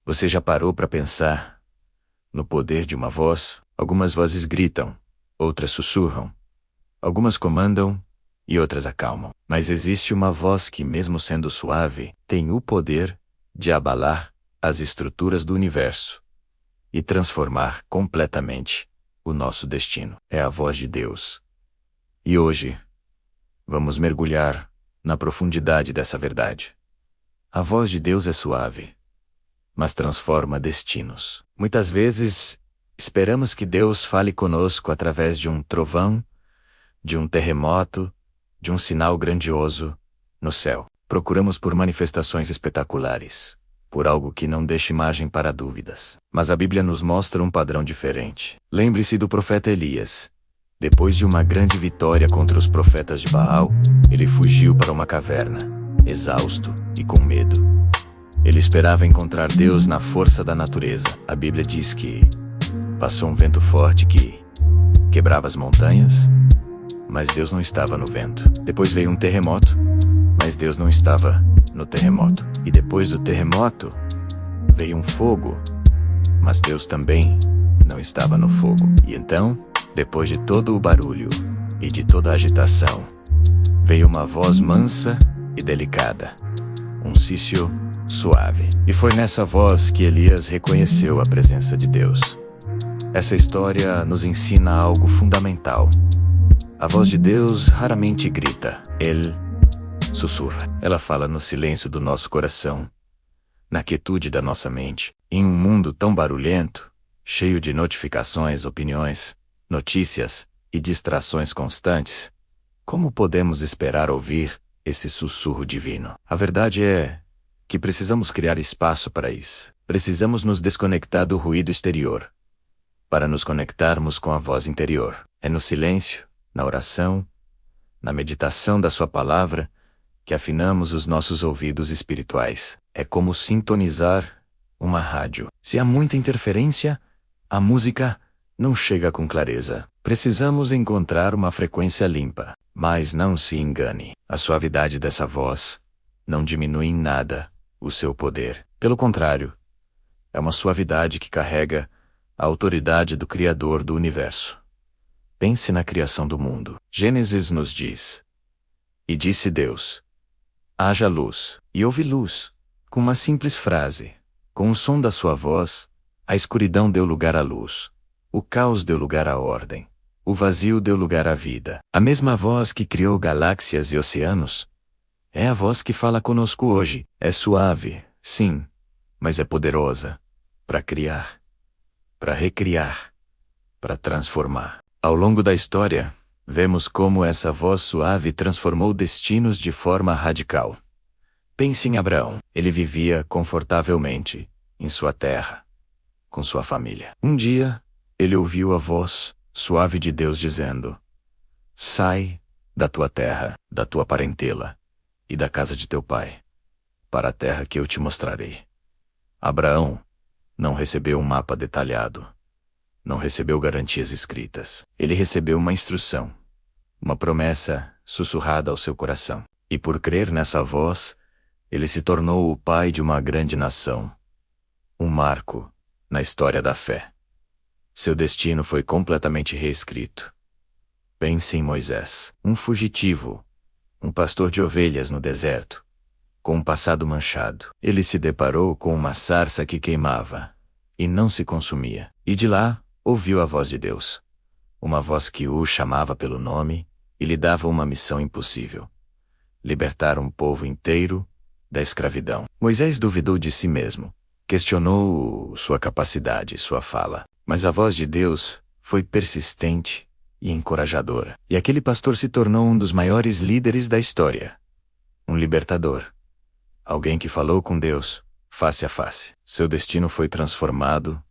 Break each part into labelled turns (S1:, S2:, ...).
S1: Você já parou para pensar no poder de uma voz? Algumas vozes gritam, outras sussurram. Algumas comandam e outras acalmam. Mas existe uma voz que, mesmo sendo suave, tem o poder de abalar as estruturas do universo e transformar completamente o nosso destino. É a voz de Deus. E hoje, vamos mergulhar na profundidade dessa verdade. A voz de Deus é suave, mas transforma destinos. Muitas vezes, esperamos que Deus fale conosco através de um trovão, de um terremoto, de um sinal grandioso no céu. Procuramos por manifestações espetaculares, por algo que não deixe margem para dúvidas. Mas a Bíblia nos mostra um padrão diferente. Lembre-se do profeta Elias. Depois de uma grande vitória contra os profetas de Baal, ele fugiu para uma caverna, exausto e com medo. Ele esperava encontrar Deus na força da natureza. A Bíblia diz que passou um vento forte que quebrava as montanhas, mas Deus não estava no vento. Depois veio um terremoto, mas Deus não estava no terremoto. E depois do terremoto, veio um fogo, mas Deus também não estava no fogo. E então, depois de todo o barulho e de toda a agitação, veio uma voz mansa e delicada, um cício suave. E foi nessa voz que Elias reconheceu a presença de Deus. Essa história nos ensina algo fundamental. A voz de Deus raramente grita, Ele sussurra. Ela fala no silêncio do nosso coração, na quietude da nossa mente. Em um mundo tão barulhento, cheio de notificações, opiniões, notícias e distrações constantes, como podemos esperar ouvir esse sussurro divino? A verdade é que precisamos criar espaço para isso. Precisamos nos desconectar do ruído exterior, para nos conectarmos com a voz interior. É no silêncio, na oração, na meditação da sua palavra, que afinamos os nossos ouvidos espirituais. É como sintonizar uma rádio. Se há muita interferência, a música não chega com clareza. Precisamos encontrar uma frequência limpa. Mas não se engane, a suavidade dessa voz não diminui em nada o seu poder. Pelo contrário, é uma suavidade que carrega a autoridade do Criador do universo. Pense na criação do mundo. Gênesis nos diz: E disse Deus, haja luz, e houve luz. Com uma simples frase, com o som da sua voz, a escuridão deu lugar à luz. O caos deu lugar à ordem. O vazio deu lugar à vida. A mesma voz que criou galáxias e oceanos é a voz que fala conosco hoje. É suave, sim, mas é poderosa para criar, para recriar, para transformar. Ao longo da história, vemos como essa voz suave transformou destinos de forma radical. Pense em Abraão. Ele vivia confortavelmente em sua terra, com sua família. Um dia, ele ouviu a voz suave de Deus dizendo: Sai da tua terra, da tua parentela e da casa de teu pai, para a terra que eu te mostrarei. Abraão não recebeu um mapa detalhado, não recebeu garantias escritas. Ele recebeu uma instrução, uma promessa sussurrada ao seu coração. E por crer nessa voz, ele se tornou o pai de uma grande nação, um marco na história da fé. Seu destino foi completamente reescrito. Pense em Moisés, um fugitivo, um pastor de ovelhas no deserto, com um passado manchado. Ele se deparou com uma sarça que queimava e não se consumia. E de lá, ouviu a voz de Deus. Uma voz que o chamava pelo nome e lhe dava uma missão impossível: libertar um povo inteiro da escravidão. Moisés duvidou de si mesmo, questionou sua capacidade, sua fala. Mas a voz de Deus foi persistente e encorajadora. E aquele pastor se tornou um dos maiores líderes da história. Um libertador. Alguém que falou com Deus, face a face. Seu destino foi transformado,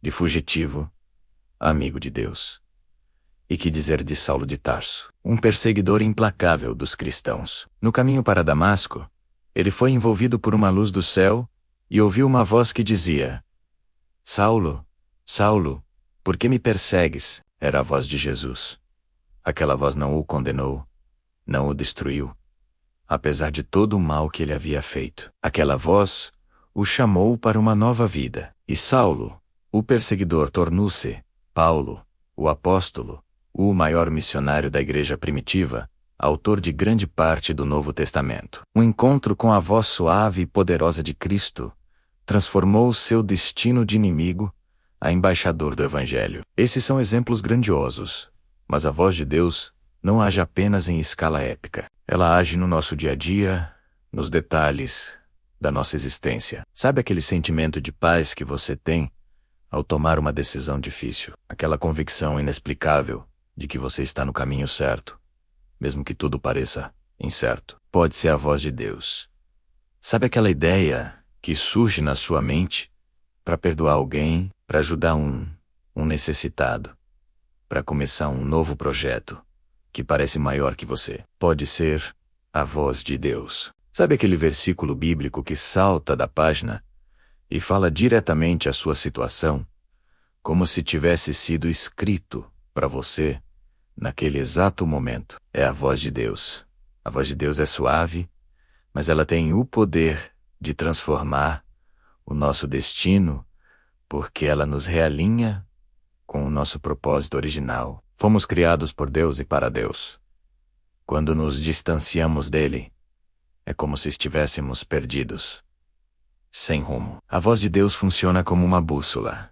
S1: de fugitivo a amigo de Deus. E que dizer de Saulo de Tarso, um perseguidor implacável dos cristãos? No caminho para Damasco, ele foi envolvido por uma luz do céu e ouviu uma voz que dizia: Saulo, Saulo, por que me persegues? Era a voz de Jesus. Aquela voz não o condenou, não o destruiu, apesar de todo o mal que ele havia feito. Aquela voz o chamou para uma nova vida. E Saulo, o perseguidor, tornou-se Paulo, o apóstolo, o maior missionário da igreja primitiva, autor de grande parte do Novo Testamento. O encontro com a voz suave e poderosa de Cristo transformou seu destino de inimigo a embaixador do Evangelho. Esses são exemplos grandiosos, mas a voz de Deus não age apenas em escala épica. Ela age no nosso dia a dia, nos detalhes da nossa existência. Sabe aquele sentimento de paz que você tem ao tomar uma decisão difícil? Aquela convicção inexplicável de que você está no caminho certo, mesmo que tudo pareça incerto. Pode ser a voz de Deus. Sabe aquela ideia que surge na sua mente para perdoar alguém, para ajudar um necessitado, para começar um novo projeto que parece maior que você? Pode ser a voz de Deus. Sabe aquele versículo bíblico que salta da página e fala diretamente à sua situação, como se tivesse sido escrito para você naquele exato momento? É a voz de Deus. A voz de Deus é suave, mas ela tem o poder de transformar o nosso destino, porque ela nos realinha com o nosso propósito original. Fomos criados por Deus e para Deus. Quando nos distanciamos dele, é como se estivéssemos perdidos, sem rumo. A voz de Deus funciona como uma bússola,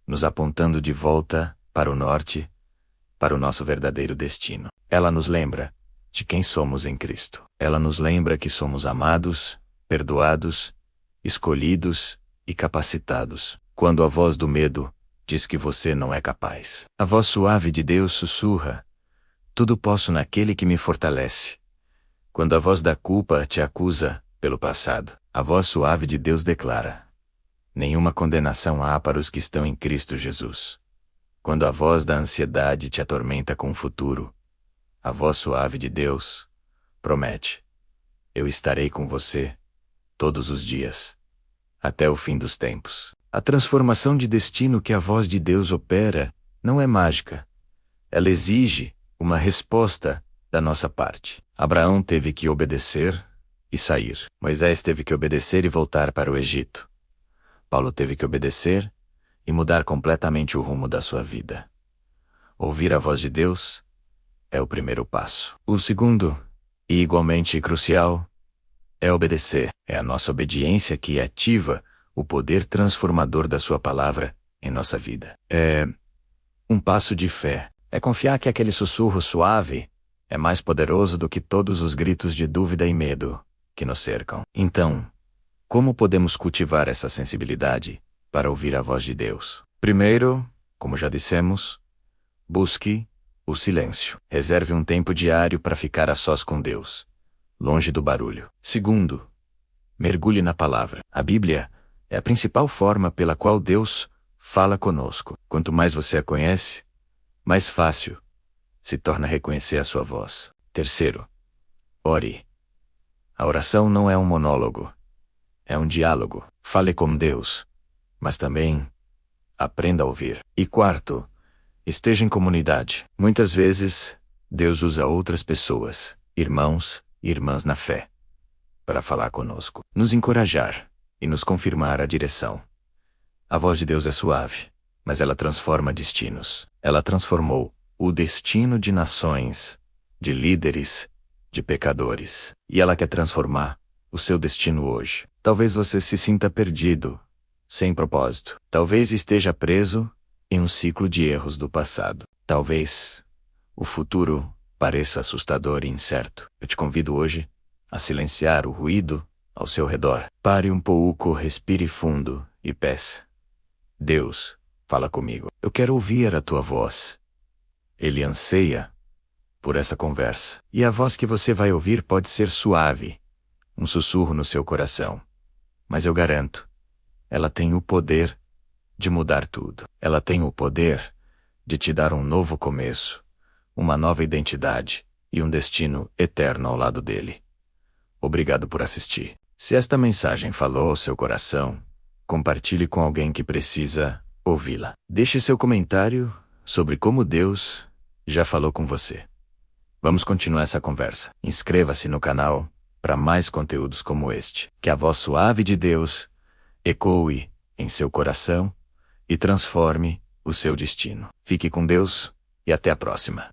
S1: nos apontando de volta para o norte, para o nosso verdadeiro destino. Ela nos lembra de quem somos em Cristo. Ela nos lembra que somos amados, perdoados, escolhidos e capacitados. Quando a voz do medo diz que você não é capaz, a voz suave de Deus sussurra: tudo posso naquele que me fortalece. Quando a voz da culpa te acusa pelo passado, a voz suave de Deus declara: nenhuma condenação há para os que estão em Cristo Jesus. Quando a voz da ansiedade te atormenta com o futuro, a voz suave de Deus promete: eu estarei com você todos os dias, até o fim dos tempos. A transformação de destino que a voz de Deus opera não é mágica. Ela exige uma resposta da nossa parte. Abraão teve que obedecer e sair. Moisés teve que obedecer e voltar para o Egito. Paulo teve que obedecer e mudar completamente o rumo da sua vida. Ouvir a voz de Deus é o primeiro passo. O segundo, e igualmente crucial, é obedecer. É a nossa obediência que ativa o poder transformador da sua palavra em nossa vida. É um passo de fé. É confiar que aquele sussurro suave é mais poderoso do que todos os gritos de dúvida e medo que nos cercam. Então, como podemos cultivar essa sensibilidade para ouvir a voz de Deus? Primeiro, como já dissemos, busque o silêncio. Reserve um tempo diário para ficar a sós com Deus, longe do barulho. Segundo, mergulhe na palavra. A Bíblia é a principal forma pela qual Deus fala conosco. Quanto mais você a conhece, mais fácil se torna reconhecer a sua voz. Terceiro, ore. A oração não é um monólogo, é um diálogo. Fale com Deus, mas também aprenda a ouvir. E quarto, esteja em comunidade. Muitas vezes, Deus usa outras pessoas, irmãos e irmãs na fé, para falar conosco, nos encorajar e nos confirmar a direção. A voz de Deus é suave, mas ela transforma destinos. Ela transformou o destino de nações, de líderes, de pecadores. E ela quer transformar o seu destino hoje. Talvez você se sinta perdido, sem propósito. Talvez esteja preso em um ciclo de erros do passado. Talvez o futuro pareça assustador e incerto. Eu te convido hoje a silenciar o ruído ao seu redor. Pare um pouco, respire fundo e peça: Deus, fala comigo. Eu quero ouvir a tua voz. Ele anseia por essa conversa. E a voz que você vai ouvir pode ser suave, um sussurro no seu coração. Mas eu garanto, ela tem o poder de mudar tudo. Ela tem o poder de te dar um novo começo, uma nova identidade e um destino eterno ao lado dele. Obrigado por assistir. Se esta mensagem falou ao seu coração, compartilhe com alguém que precisa ouvi-la. Deixe seu comentário sobre como Deus já falou com você. Vamos continuar essa conversa. Inscreva-se no canal para mais conteúdos como este. Que a voz suave de Deus ecoe em seu coração e transforme o seu destino. Fique com Deus e até a próxima.